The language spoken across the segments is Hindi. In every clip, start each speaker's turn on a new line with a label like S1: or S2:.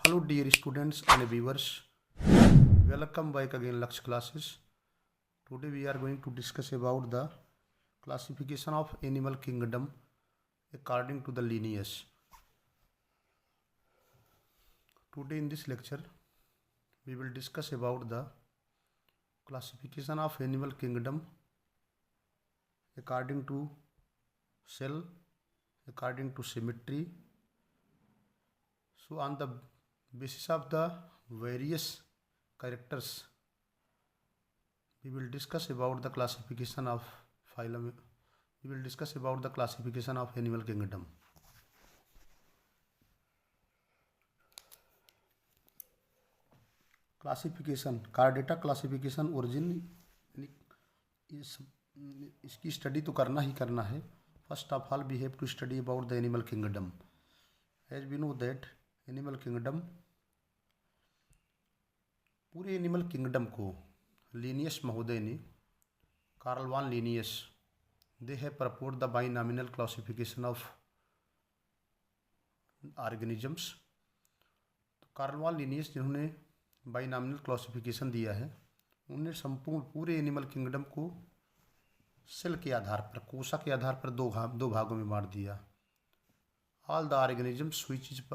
S1: Hello dear students and viewers, welcome back again Lux classes. Today we are going to discuss about the classification of animal kingdom according to the lineage. Today in this lecture we will discuss about the classification of animal kingdom according to cell, according to symmetry. So on the basis of the various characters we will discuss about the classification of phylum. We will discuss about the classification of animal kingdom. Classification Chordata classification origin इसकी स्टडी तो करना ही करना है. First of all we have to study about the animal kingdom. As we know that animal kingdom, पूरे एनिमल किंगडम को लीनियस महोदय ने, Carl von Linnaeus, they have propose the binomial classification of organisms. तो कार्ल वॉन लीनियस जिन्होंने बाइनॉमिनल क्लासिफिकेशन दिया है, उन्होंने संपूर्ण पूरे एनिमल किंगडम को सेल के आधार पर, कोशा के आधार पर दो भागों में बांट दिया. all the organisms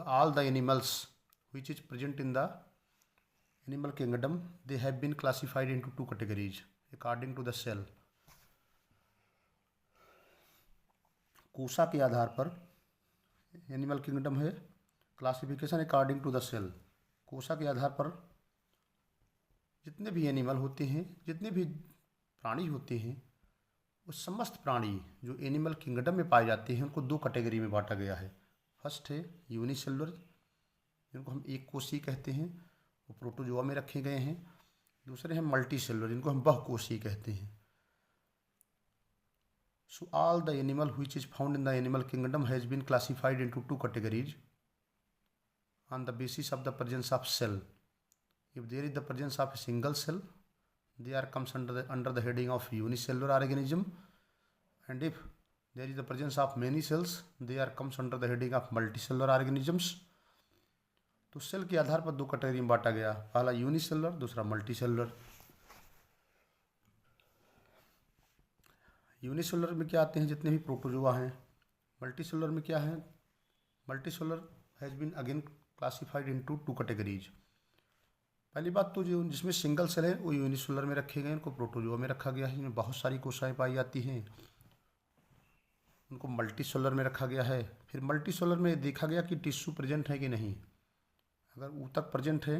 S1: all the animals which is present in the animal kingdom, they have been classified into two categories according to the cell. कोशा के आधार पर एनिमल किंगडम है, classification according to the cell. कोशा के आधार पर जितने भी एनिमल होते हैं, जितने भी प्राणी होते हैं, वो समस्त प्राणी जो एनिमल किंगडम में पाए जाते हैं उनको दो कैटेगरी में बांटा गया है. फर्स्ट है यूनिसेलुलर, जिनको हम एक कोशी कहते हैं, वो प्रोटोजोआ में रखे गए हैं. दूसरे हैं मल्टी सेलुलर, जिनको हम बहुकोशी कहते हैं. So all the animal which is found in the animal kingdom has been classified into two categories on the basis of the presence of cell. If there is the presence of a single cell, they are comes under the heading of unicellular organism, and if there is the presence of many cells, they are comes under the heading of multicellular organisms. तो सेल के आधार पर दो कैटेगरी में बांटा गया, पहला यूनिसेलुलर, दूसरा मल्टीसेलुलर. यूनिसेलुलर में क्या आते हैं, जितने भी प्रोटोजोआ हैं. मल्टीसेलुलर में क्या है, multicellular has been again classified into two categories. पहली बात तो जो जिसमें सिंगल सेल है वो यूनिसेलुलर में रखे गए, इनको प्रोटोजोआ में रखा गया है. इनमें बहुत सारी कोशिकाएं पाई जाती हैं, उनको मल्टीसेलुलर में रखा गया है. फिर मल्टीसेलुलर में देखा गया कि टिश्यू प्रेजेंट है कि नहीं. अगर ऊतक प्रेजेंट है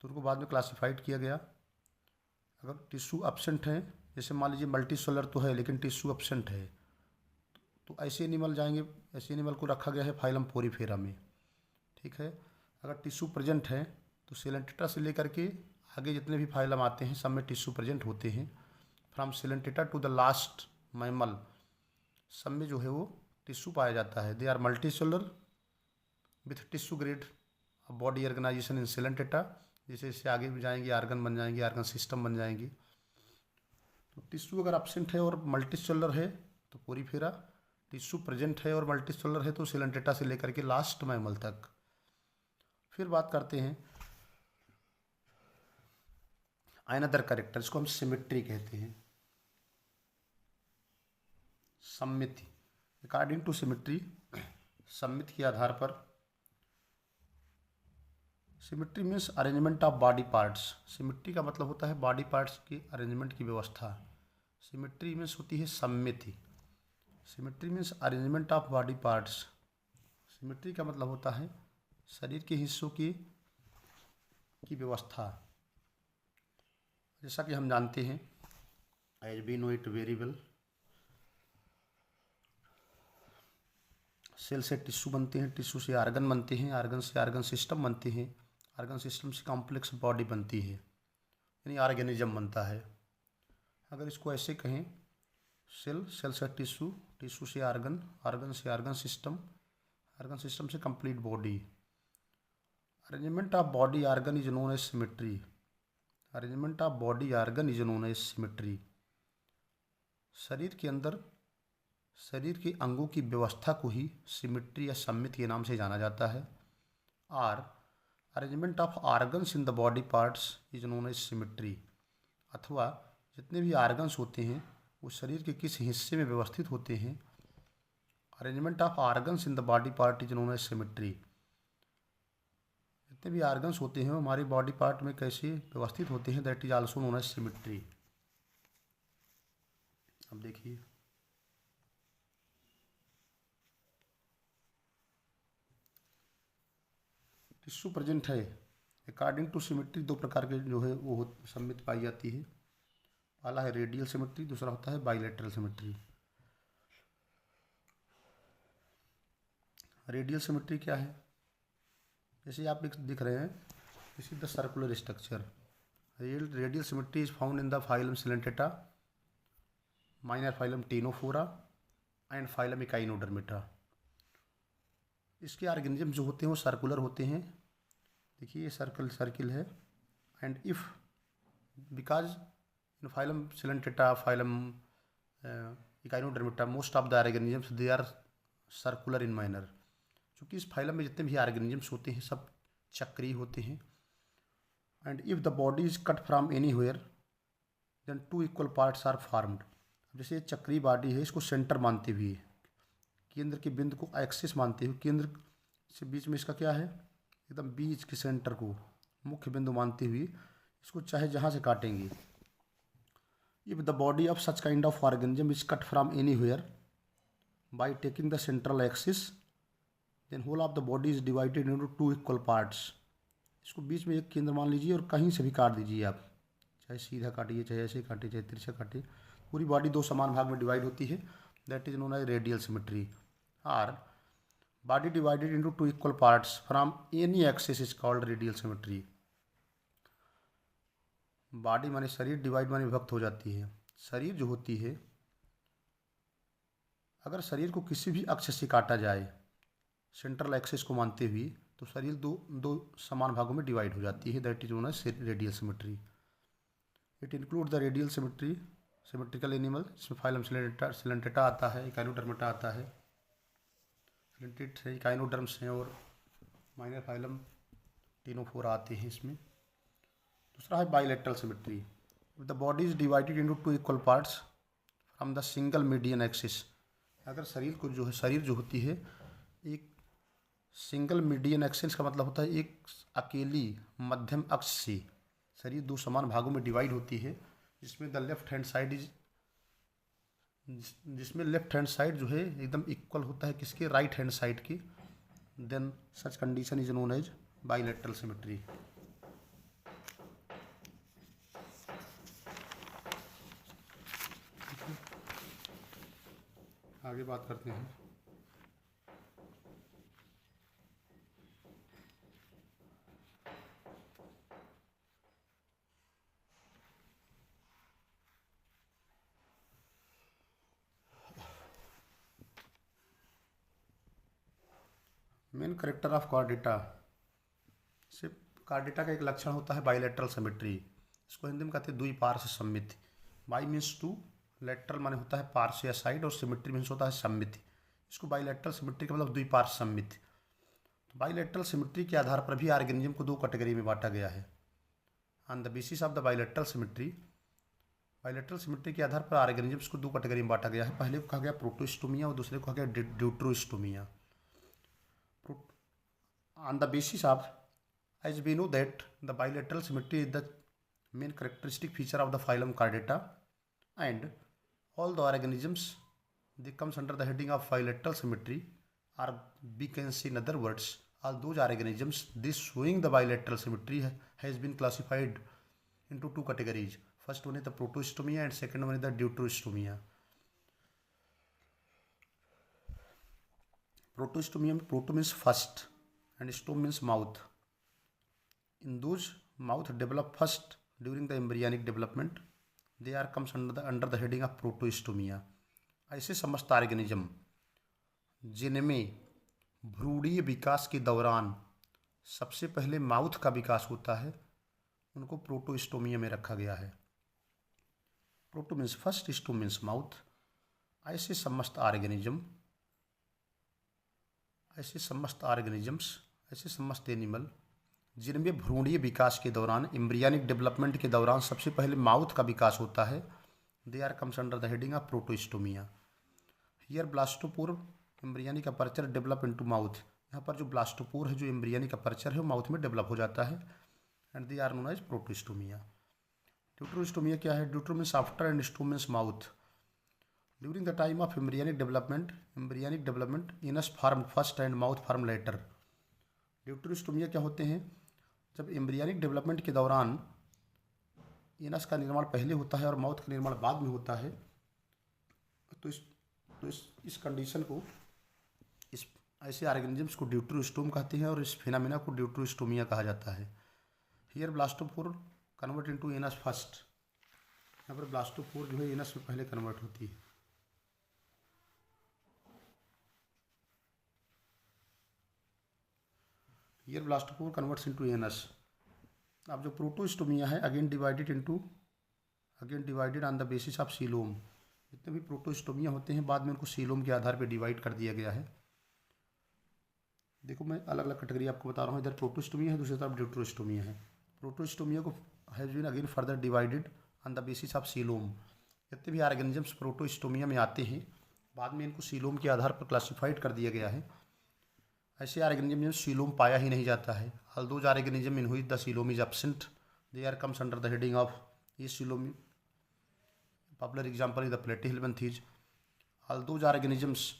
S1: तो उनको बाद में क्लासिफाइड किया गया. अगर टिश्यू एब्सेंट है, जैसे मान लीजिए मल्टीसेलुलर तो है लेकिन टिश्यू एब्सेंट है, तो ऐसे एनिमल जाएंगे, ऐसे एनिमल को रखा गया है फाइलम पोरीफेरा में. ठीक है. अगर टिश्यू प्रेजेंट है तो सेलेंटेटा से लेकर के आगे जितने भी फाइलम आते हैं सब में टिश्यू प्रेजेंट होते हैं. From Coelenterata to the last mammal, सब में जो है वो टिश्यू पाया जाता है. They are multicellular with tissue grade body organisation in Coelenterata. जैसे इससे आगे भी जाएंगे आर्गन बन जाएंगे, आर्गन सिस्टम बन जाएंगे. तो टिश्यू अगर एब्सेंट है और मल्टीसेलुलर है तो पोरीफेरा, टिश्यू प्रेजेंट है और मल्टीसेलुलर है तो सेलेंटेटा से लेकर के लास्ट मैमल तक. फिर बात करते हैं अनदर कैरेक्टर, इसको हम सिमेट्री कहते हैं. सम्मिति, अकॉर्डिंग टू सिमेट्री, सम्मिति के आधार पर. Symmetry means arrangement of body parts. Symmetry का मतलब होता है बॉडी पार्ट्स की अरेंजमेंट की व्यवस्था. सिमेट्री मीन्स होती है सम्मिति. Symmetry means arrangement of body parts. Symmetry का मतलब होता है शरीर के हिस्सों की व्यवस्था. जैसा कि हम जानते हैं, as we know it very well, cell से टिश्यू बनते हैं, टिश्यू से आर्गन बनते हैं, आर्गन से आर्गन सिस्टम बनते हैं, आर्गन सिस्टम से कॉम्प्लेक्स बॉडी बनती है, यानी ऑर्गेनिज्म बनता है. अगर इसको ऐसे कहें, सेल, सेल से टिश्यू, टिश्यू से आर्गन, आर्गन से आर्गन सिस्टम, आर्गन सिस्टम से complete body. Arrangement of body organ is known as symmetry. Arrangement of body organ is known as symmetry. शरीर के अंदर शरीर के अंगों की व्यवस्था को ही सिमेट्री या सम्मिति के नाम से जाना जाता है. Or arrangement of organs in the body parts is known as symmetry. अथवा जितने भी आर्गन्स होते हैं वो शरीर के किस हिस्से में व्यवस्थित होते हैं, arrangement of organs in the body part is known as symmetry. जितने भी आर्गन्स होते हैं वो हमारे बॉडी पार्ट में कैसे व्यवस्थित होते हैं, that is also known as symmetry. अब देखिए टिश्यू प्रेजेंट है अकॉर्डिंग टू सिमेट्री, दो प्रकार के जो है वो सम्मित पाई जाती है। पहला है रेडियल सिमेट्री, दूसरा होता है बाइलेटरल सिमेट्री। रेडियल सिमेट्री क्या है, जैसे आप दिख रहे हैं this is the circular structure. Radial symmetry is found in the phylum Coelenterata, minor phylum Ctenophora and phylum Echinodermata. इसके ऑर्गेनिज्म जो होते हैं वो सर्कुलर होते हैं। देखिए ये सर्किल है। And if because in phylum Coelenterata, phylum Echinodermata, most of the organisms they are circular in manner. क्योंकि इस फाइलम में जितने भी ऑर्गेनिजम्स होते हैं सब चक्रीय होते हैं। And if the body is cut from anywhere then two equal parts are formed. जैसे ये चक्रीय बॉडी है, इसको सेंटर मानते हुए, केंद्र के बिंदु को एक्सिस मानते हुए, केंद्र से बीच में इसका क्या है, एकदम बीच के सेंटर को मुख्य बिंदु मानते हुए इसको चाहे जहाँ से काटेंगे। If the body of such kind of organism is cut from anywhere by taking the central axis then whole of the body is divided into two equal parts. इसको बीच में एक केंद्र मान लीजिए और कहीं से भी काट दीजिए आप, चाहे सीधा काटिए, चाहे ऐसे काटिए, चाहे तिरछा काटिए, पूरी बॉडी दो समान भाग में डिवाइड होती है, that is known as radial symmetry. Or body divided into two equal parts from any axis is called radial symmetry. Body माने शरीर, डिवाइड माने विभक्त हो जाती है। शरीर जो होती है, अगर शरीर को किसी भी अक्ष से काटा जाए सेंट्रल एक्सिस को मानते हुए, तो शरीर दो समान भागों में डिवाइड हो जाती है, that is known as radial symmetry. It include the radial symmetry symmetrical animal, इसमें फाइलम सिलेंटेटा आता है, इकाइनोडर्मिटा आता है, सिलेंटेट है, इकाइनोडर्म्स हैं, और माइनर फाइलम टेनोफोरा आते हैं इसमें। दूसरा है bilateral symmetry. The body is divided into two equal parts from the single median axis. अगर शरीर जो होती है एक सिंगल मीडियन एक्सिस का मतलब होता है एक अकेली मध्यम अक्ष से शरीर दो समान भागों में डिवाइड होती है, जिसमें the left hand side is, जिसमें लेफ्ट हैंड साइड जो है एकदम इक्वल होता है किसके, राइट हैंड साइड के, then such condition is known as bilateral symmetry. आगे बात करते हैं। मेन करेक्टर ऑफ कार्डेटा, सिर्फ कार्डेटा का एक लक्षण होता है बाइलेटरल सिमेट्री। इसको हिंदी में कहते हैं द्विपार्श्व सममिति। बाई मीन्स टू, लेटरल माने होता है पार्श्व या साइड, और सिमेट्री मीन्स होता है सममिति। इसको बाइलेटरल सिमेट्री का मतलब द्विपार्श्व सममिति। तो बाइलेटरल सिमेट्री के आधार पर भी ऑर्गेनिज्म को दो कैटेगरी में बांटा गया है। On the basis of the bilateral symmetry, bilateral symmetry के आधार पर ऑर्गेनिज्म्स को दो कैटेगरी में बांटा गया है। पहले को कहा गया प्रोटोस्टोमिया और दूसरे को कहा गया ड्यूटरोस्टोमिया। On the basis of, as we know that the bilateral symmetry is the main characteristic feature of the phylum Chordata, and all the organisms they comes under the heading of bilateral symmetry, or we can say in other words all those organisms this showing the bilateral symmetry has been classified into two categories. First one is the protostomia and second one is the deuterostomia. Protostomia, proto means first and stome means mouth. In those mouth develop first during the embryonic development, they are comes under the heading of protostomia. ऐसे समस्त ऑर्गेनिज्म जिनमें भ्रूणीय विकास के दौरान सबसे पहले माउथ का विकास होता है, उनको प्रोटोस्टोमिया में रखा गया है। Proto means first, स्टोम means mouth. ऐसे समस्त ऑर्गेनिज्म्स ऐसे समस्त एनिमल जिनमें भ्रूणीय विकास के दौरान एम्ब्रियनिक डेवलपमेंट के दौरान सबसे पहले माउथ का विकास होता है, they are comes under the heading of Protostomia. Here blastopore embryonic aperture develop into mouth. यहाँ पर जो ब्लास्टोपोर है, जो एम्ब्रियनिक अपर्चर है, वो माउथ में डेवलप हो जाता है and they are known as Protostomia. Deuterostomia क्या है? Deutero means after and stome means mouth. During the time of embryonic development anus form first and mouth form later. Deuterostomia क्या होते हैं? जब एम्ब्रियनिक डेवलपमेंट के दौरान इनस का निर्माण पहले होता है और माउथ का निर्माण बाद में होता है, तो इस कंडीशन को, इस ऐसे ऑर्गेनिजम्स को ड्यूटरोस्टोम कहते हैं और इस फिनोमेना को ड्यूटरोस्टोमिया कहा जाता है। Here blastopore convert into anus first. यहाँ पर ब्लास्टोपोर जो है एनस में पहले कन्वर्ट होती है। Here blastopore converts into anus. अब जो प्रोटोस्टोमिया है again divided on the basis of coelom. जितने भी प्रोटोस्टोमिया होते हैं बाद में उनको सीलोम के आधार पर डिवाइड कर दिया गया है। देखो मैं अलग अलग कैटेगरी आपको बता रहा हूँ, इधर प्रोटोस्टोमिया है, दूसरी तरफ ड्यूटरोस्टोमिया है। प्रोटोस्टोमिया को has been again further divided on the basis of coelom. जितने भी ऑर्गेनिजम्स प्रोटोस्टोमिया में आते हैं बाद में इनको सीलोम के आधार पर क्लासिफाइड कर दिया गया है। ऐसे ऑर्गेनिज्म में सीलोम पाया ही नहीं जाता है। All those organism in which the coelom is absent they are comes under the heading of a coelom. Popular example is the Platyhelminthes. All those organisms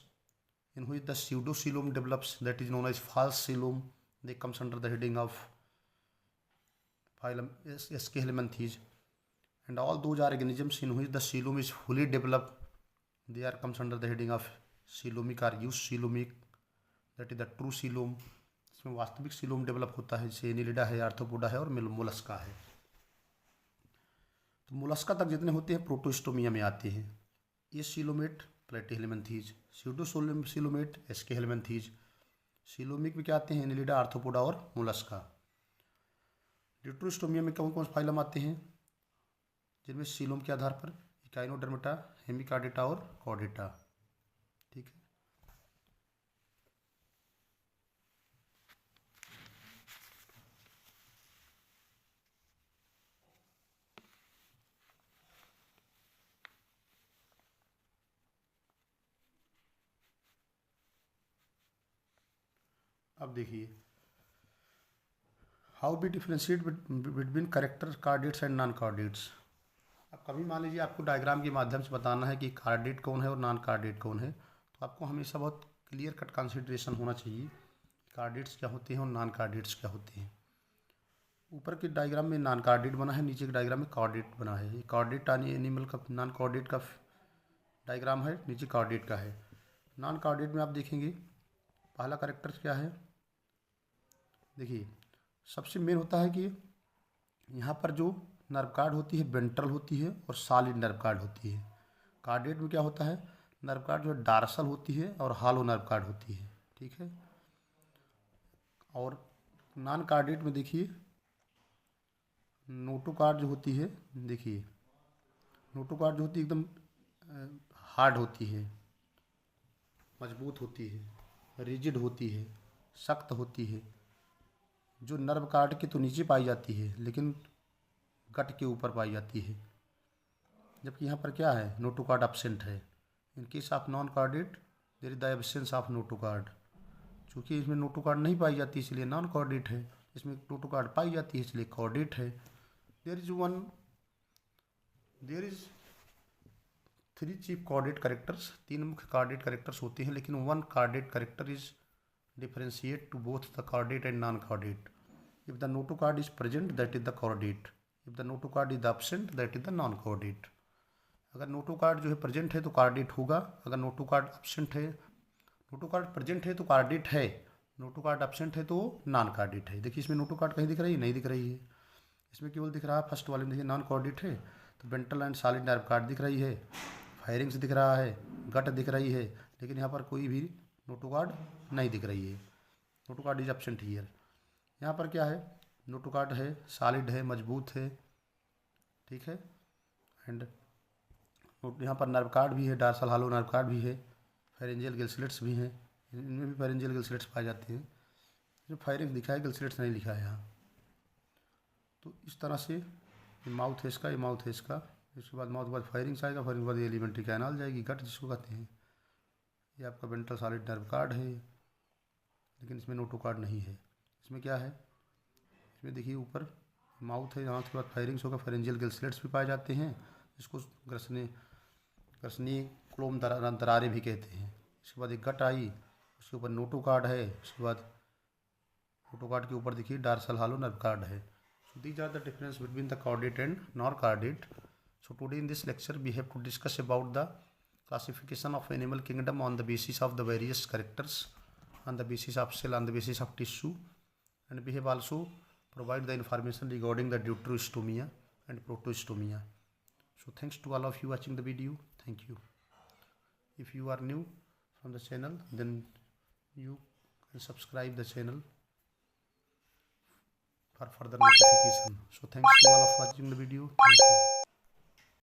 S1: in which the pseudocoelom develops, that is known as false coelom, they comes under the heading of phylum Aschelminthes. And all those organisms in which the coelom is fully developed, they are comes under the heading of coelomic or eucoelomic, that is the true coelom। इसमें वास्तविक सीलोम डेवलप होता है, जैसे एनिलिडा है, आर्थ्रोपोडा है और मोलस्का है। तो मोलस्का तक जितने होते हैं प्रोटोस्टोमिया में आते हैं। ये सीलोमेट प्लेटिहेल्मिन्थीज, स्यूडोसीलोमेट एस्केहेल्मिन्थीज, सीलोमिक में क्या आते हैं? एनिलिडा, आर्थ्रोपोडा और मोलस्का। ड्यूटरोस्टोमिया में कौन कौन फाइलम आते हैं जिनमें सीलोम के आधार पर? इकाइनोडर्मेटा, हेमिकार्डेटा और कॉर्डेटा। ठीक है। अब देखिए how be differentiate between character chordates and non chordates. अब कभी मान लीजिए आपको डायग्राम के माध्यम से बताना है कि कार्डेट कौन है और नॉन कार्डेट कौन है, तो आपको हमेशा बहुत क्लियर कट कंसिडरेशन होना चाहिए कार्डेट्स क्या होते हैं और नॉन कार्डेट्स क्या होते हैं। ऊपर के डायग्राम में नॉन कार्डेट बना है, नीचे के डायग्राम में कार्डेट बना है। ये कार्डेट एनिमल का, नॉन कार्डेट का डायग्राम है, नीचे कार्डेट का है। नॉन कार्डेट में आप देखेंगे पहला करेक्टर क्या है? देखिए सबसे मेन होता है कि यहाँ पर जो नर्व कार्ड होती है वेंट्रल होती है और सॉलिड नर्व कार्ड होती है। कार्डेट में क्या होता है? नर्व कार्ड जो है डार्सल होती है और हॉलो नर्व कार्ड होती है। ठीक है। और नॉन कार्डेट में देखिए नोटो कार्ड जो होती है, देखिए नोटो कार्ड जो होती है एकदम हार्ड होती है, मजबूत होती है, रिजिड होती है, सख्त होती है। जो नर्व कार्ड के तो नीचे पाई जाती है लेकिन गट के ऊपर पाई जाती है, जबकि यहाँ पर क्या है? नोटो कार्ड एब्सेंट है। In case of non chordate there is the absence of notochord. चूँकि इसमें नोटो कार्ड नहीं पाई जाती इसलिए नॉन कार्डेट है, इसमें नोटो कार्ड पाई जाती है इसलिए कार्डेट है। There is 3 chief chordate characters, 3 मुख्य कार्डेट करेक्टर्स होते हैं, लेकिन 1 chordate character is differentiate to both the chordate and non chordate. If the notochord is present that is the chordate, if the notochord is absent that is the non chordate. अगर नोटो कार्ड जो है प्रेजेंट है तो कार्डेट होगा, अगर नोटो कार्ड एब्सेंट है, नोटो कार्ड प्रेजेंट है तो कार्डेट है, नोटो कार्ड एब्सेंट है तो नॉन कार्डेट है। देखिए इसमें नोटो कार्ड कहीं दिख रही है? नहीं दिख रही है, इसमें केवल दिख रहा है फर्स्ट वाले में। देखिए नॉन कार्डेट है तो ventral and solid nerve card दिख रही है, फायरिंग्स दिख रहा है, गट दिख रही है, लेकिन यहाँ पर कोई भी नोटो कार्ड नहीं दिख रही है। Noto card is absent here. यहाँ पर क्या है? नोटो कार्ड है, सॉलिड है, मजबूत है। ठीक है। एंड यहाँ पर नर्व कार्ड भी है, डार्सल हॉलो नर्व कार्ड भी है, फेरेंजियल गिल स्लिट्स भी हैं, इनमें भी फेरेंजियल गिल स्लिट्स पाए जाते हैं। जो फायरिंग लिखा है, गिलस्लेट्स नहीं लिखा है यहाँ। तो इस तरह से माउथ है इसका, ये माउथ है इसका। इसके बाद माउथ के बाद फायरिंग्स आएगा, फायरिंग के बाद ये एलिमेंट्री कैनाल जाएगी, गट जिसको कहते हैं। ये आपका वेंट्रल सॉलिड नर्व कार्ड है, लेकिन इसमें नोटो कार्ड नहीं है। इसमें क्या है, इसमें देखिए ऊपर माउथ है, यहाँ के बाद फायरिंग्स होगा, फेरेंजियल गिलस्लेट्स भी पाए जाते हैं, इसको ग्रसनी क्लोम दरारें भी कहते हैं। इसके बाद एक गट आई, उसके ऊपर नोटो कार्ड है। उसके बाद नोटो कार्ड के ऊपर देखिए डार्सल हालो नर्व कार्ड है। So these are the difference between the chordate and non-chordate. So today in this lecture we have to discuss about the classification of animal kingdom on the basis of the various characters, on the basis of cell, on the basis of tissue, and we have also provide the information regarding the deuterostomia and protostomia. So thanks to all of you watching the video. Thank you. If you are new from the channel, then you can subscribe the channel for further notification. So thanks to all of watching the video. Thank you.